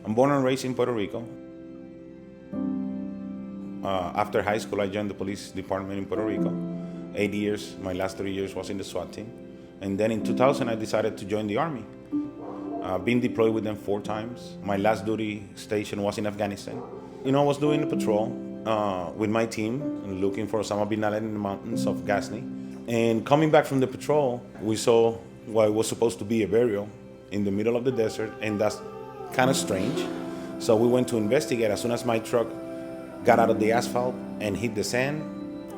I'm born and raised in Puerto Rico. After high school, I joined the police department in Puerto Rico. 8 years, my last 3 years was in the SWAT team. And then in 2000, I decided to join the Army. I've been deployed with them 4 times. My last duty station was in Afghanistan. I was doing a patrol with my team and looking for Osama bin Laden in the mountains of Ghazni. And coming back from the patrol, we saw what was supposed to be a burial in the middle of the desert, and that's kind of strange. So we went to investigate. As soon as my truck got out of the asphalt and hit the sand,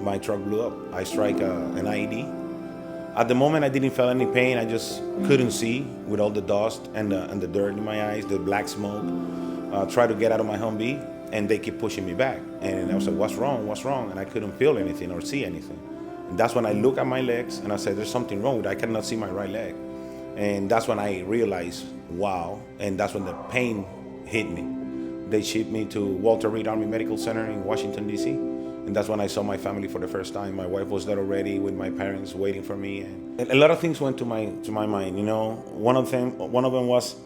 my truck blew up. I struck an IED. At the moment, I didn't feel any pain. I just couldn't see with all the dust and the dirt in my eyes, the black smoke. Tried to get out of my Humvee, and they keep pushing me back. And I was like, what's wrong? What's wrong? And I couldn't feel anything or see anything. And that's when I look at my legs, and I said, there's something wrong with it. I cannot see my right leg. And that's when I realized, wow. And that's when the pain hit me. They shipped me to Walter Reed Army Medical Center in Washington, D.C. And that's when I saw my family for the first time. My wife was there already with my parents waiting for me. And a lot of things went to my mind. One of them was,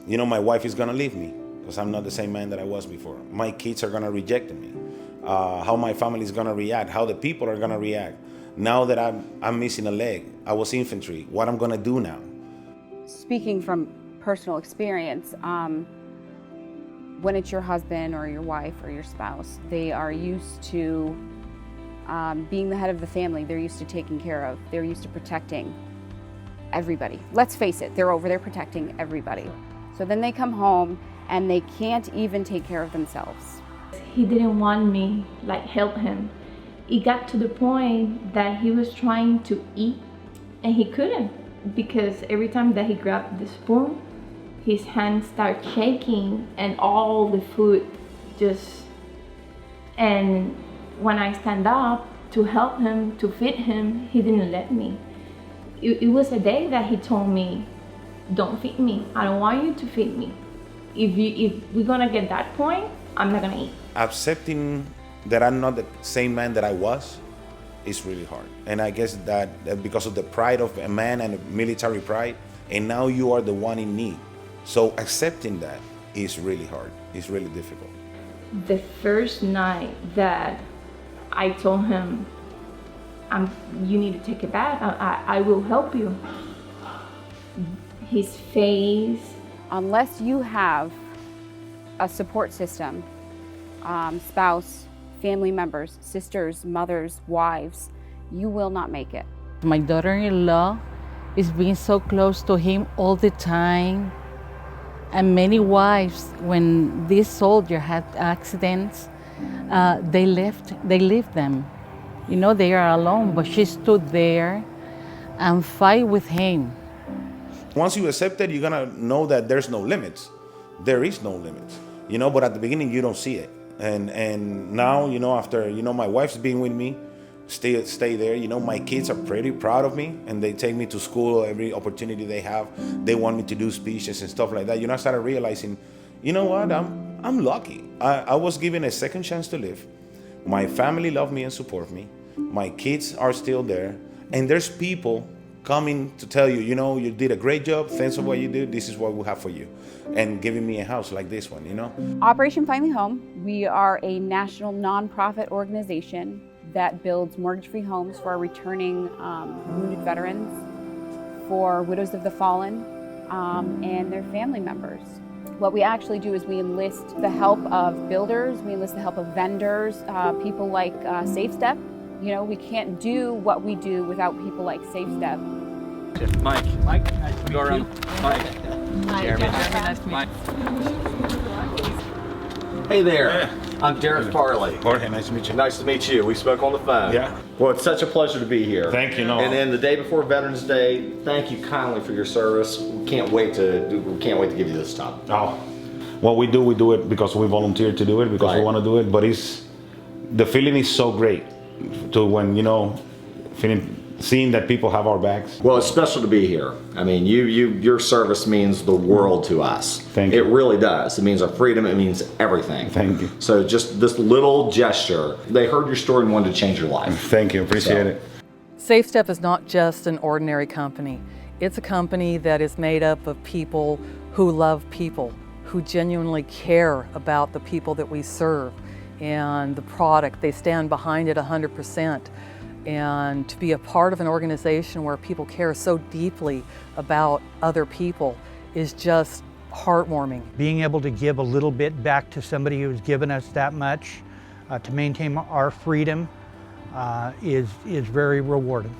my wife is gonna leave me because I'm not the same man that I was before. My kids are gonna reject me. How my family is gonna react, how the people are gonna react. Now that I'm missing a leg, I was infantry. What I'm gonna do now? Speaking from personal experience, when it's your husband or your wife or your spouse, they are used to being the head of the family. They're used to taking care of. They're used to protecting everybody. Let's face it, they're over there protecting everybody. So then they come home and they can't even take care of themselves. He didn't want me, help him. It got to the point that he was trying to eat and he couldn't, because every time that he grabbed the spoon, his hands start shaking and all the food and when I stand up to help him, to feed him, he didn't let me. It was a day that he told me, don't feed me, I don't want you to feed me. If we're gonna get that point, I'm not gonna eat. Accepting that I'm not the same man that I was is really hard. And I guess that because of the pride of a man and military pride, and now you are the one in need. So accepting that is really hard. It's really difficult. The first night that I told him, you need to take a bath, I will help you. His face. Unless you have a support system, spouse, family members, sisters, mothers, wives, you will not make it. My daughter-in-law is being so close to him all the time. And many wives, when this soldier had accidents, they left them. They are alone, but she stood there and fight with him. Once you accept it, you're gonna know that there's no limits. There is no limits, but at the beginning you don't see it. And now, after, my wife's been with me, stay there. My kids are pretty proud of me, and they take me to school every opportunity they have. They want me to do speeches and stuff like that. I started realizing, what? I'm lucky. I was given a second chance to live. My family love me and support me. My kids are still there. And there's people coming to tell you, you did a great job. Thanks for what you did. This is what we have for you. And giving me a house like this one, Operation Finally Home, we are a national nonprofit organization that builds mortgage-free homes for our returning wounded veterans, for widows of the fallen, and their family members. What we actually do is we enlist the help of builders, we enlist the help of vendors, people like SafeStep. We can't do what we do without people like SafeStep. Mike, nice to meet you. Mike, Jeremy, nice to meet you. Hey there, I'm derekPR. Jorge, nice to meet you. Nice to meet you. We spoke on the phone. Yeah. Well, it's such a pleasure to be here. Thank you. And then the day before Veterans Day, thank you kindly for your service. We can't wait to give you this time. Oh, what we do it because we volunteered to do it, because we want to do it. But the feeling is so great to when seeing that people have our backs. Well, it's special to be here. I mean, your service means the world to us. Thank you. It really does. It means our freedom. It means everything. Thank you. So just this little gesture, they heard your story and wanted to change your life. Thank you. Appreciate it. SafeStep is not just an ordinary company. It's a company that is made up of people who love people, who genuinely care about the people that we serve and the product. They stand behind it 100%. And to be a part of an organization where people care so deeply about other people is just heartwarming. Being able to give a little bit back to somebody who's given us that much to maintain our freedom is very rewarding.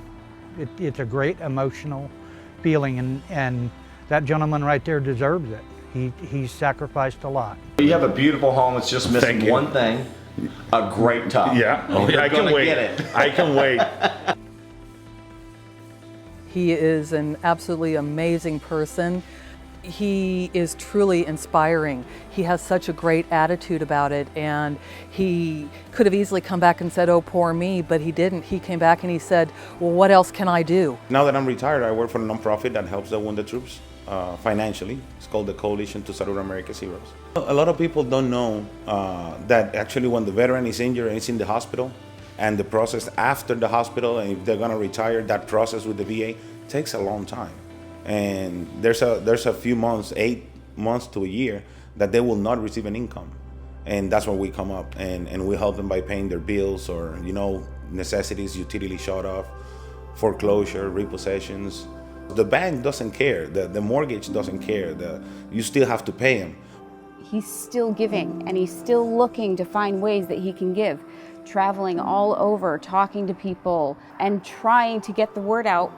It's a great emotional feeling, and that gentleman right there deserves it. He's sacrificed a lot. You have a beautiful home. It's just missing one thing: a great tub. Yeah, You're I can gonna wait. get it. I can wait. He is an absolutely amazing person. He is truly inspiring. He has such a great attitude about it, and he could have easily come back and said, "Oh, poor me," but he didn't. He came back and he said, "Well, what else can I do?" Now that I'm retired, I work for a nonprofit that helps the wounded troops financially. It's called the Coalition to Salute America's Heroes. A lot of people don't know that actually when the veteran is injured and is in the hospital, and the process after the hospital, and if they're gonna retire, that process with the VA takes a long time. And there's a few months, 8 months to a year, that they will not receive an income. And that's when we come up and we help them by paying their bills or, necessities, utility shut off, foreclosure, repossessions. The bank doesn't care, the mortgage doesn't care, you still have to pay them. He's still giving, and he's still looking to find ways that he can give, traveling all over, talking to people, and trying to get the word out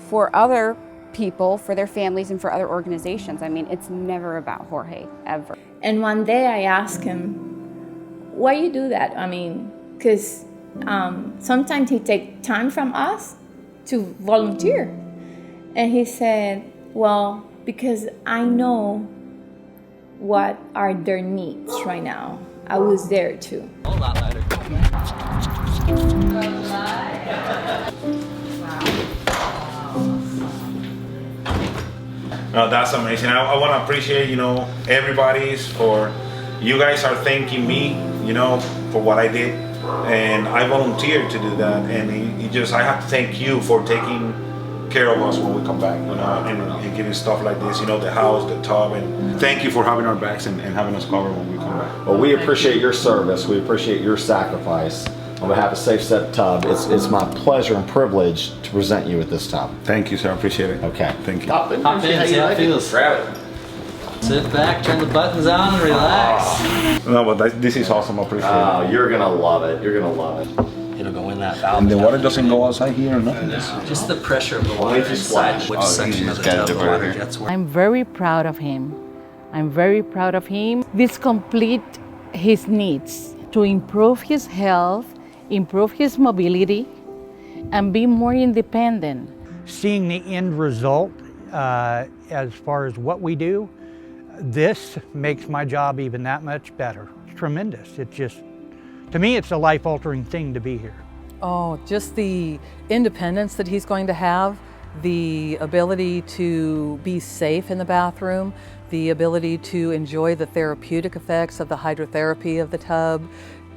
for other people, for their families, and for other organizations. I mean, it's never about Jorge, ever. And one day I asked him, why you do that? I mean, because sometimes he takes time from us to volunteer. And he said, well, because I know what are their needs right now. I was there too. No, that's amazing. I want to appreciate, everybody's for, you guys are thanking me, for what I did. And I volunteered to do that. And I have to thank you for taking care of us when we come back, and giving stuff like this, the house, the tub, and thank you for having our backs and having us covered when we come back. Well, we appreciate your service. We appreciate your sacrifice. On behalf of Safe Step Tub, it's my pleasure and privilege to present you with this tub. Thank you, sir. I appreciate it. Okay. Thank you. Hop in, Hop in, see how it feels. Grab it. Sit back, turn the buttons on, and relax. No, but this is awesome. I appreciate it. You're gonna love it. You're gonna love it. It'll go in that valve. And the water doesn't go outside here or nothing. Just the pressure of the water if you inside splash. which Oh, section you of the just tub gotta the do it water right here. gets. I'm very proud of him. I'm very proud of him. This complete his needs to improve his health, improve his mobility, and be more independent. Seeing the end result as far as what we do, this makes my job even that much better. It's tremendous. It just, to me, it's a life-altering thing to be here. Oh, just the independence that he's going to have, the ability to be safe in the bathroom, the ability to enjoy the therapeutic effects of the hydrotherapy of the tub,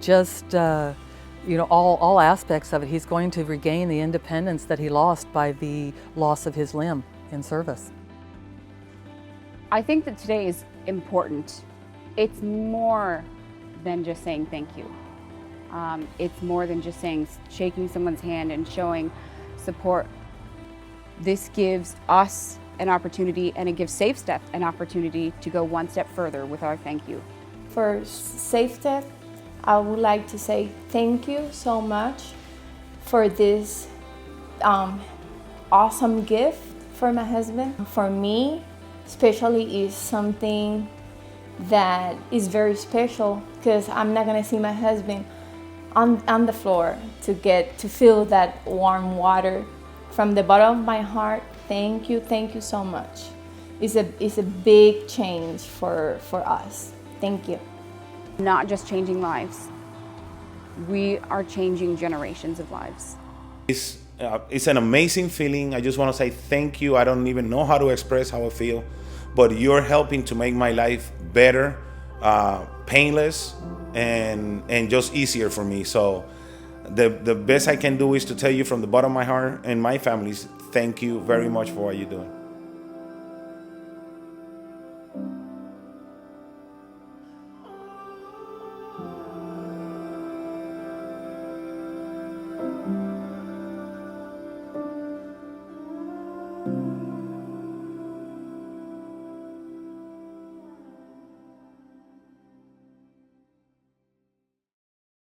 just all aspects of it. He's going to regain the independence that he lost by the loss of his limb in service. I think that today is important. It's more than just saying thank you. It's more than just shaking someone's hand and showing support. This gives us an opportunity, and it gives Safe Step an opportunity to go one step further with our thank you. For Safe Step, I would like to say thank you so much for this awesome gift for my husband. For me, especially, is something that is very special because I'm not gonna see my husband on the floor to feel that warm water. From the bottom of my heart, thank you so much. It's a big change for us. Thank you. Not just changing lives, we are changing generations of lives. It's an amazing feeling. I just want to say thank you. I don't even know how to express how I feel, but you're helping to make my life better, painless, and just easier for me. So the best I can do is to tell you from the bottom of my heart and my family's thank you very much for what you're doing.